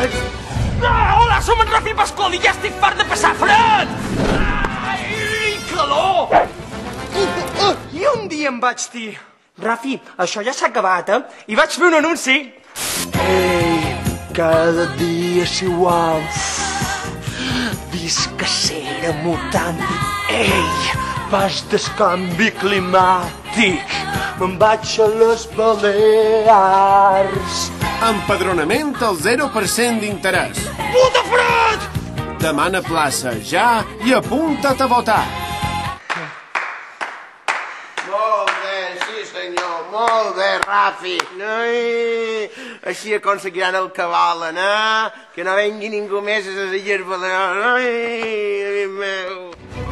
Hola, som en Rafi Pasqual i ja estic fart de passar fred! Ai, calor! I un dia em vaig dir, Rafi, això ja s'ha acabat, I vaig fer un anunci. Ei, cada dia és igual. Visca cera mutant. Ei, pas d'escanvi climàtic. Me'n vaig a les Balears. Empadronament al 0% d'interès. Puta fred! Demana plaça ja i apunta't a votar. Molt bé, sí senyor, molt bé, Rafi. Ai, així aconseguiran el que volen, Que no vengui ningú més a les Illes Balears. Ai, amic meu.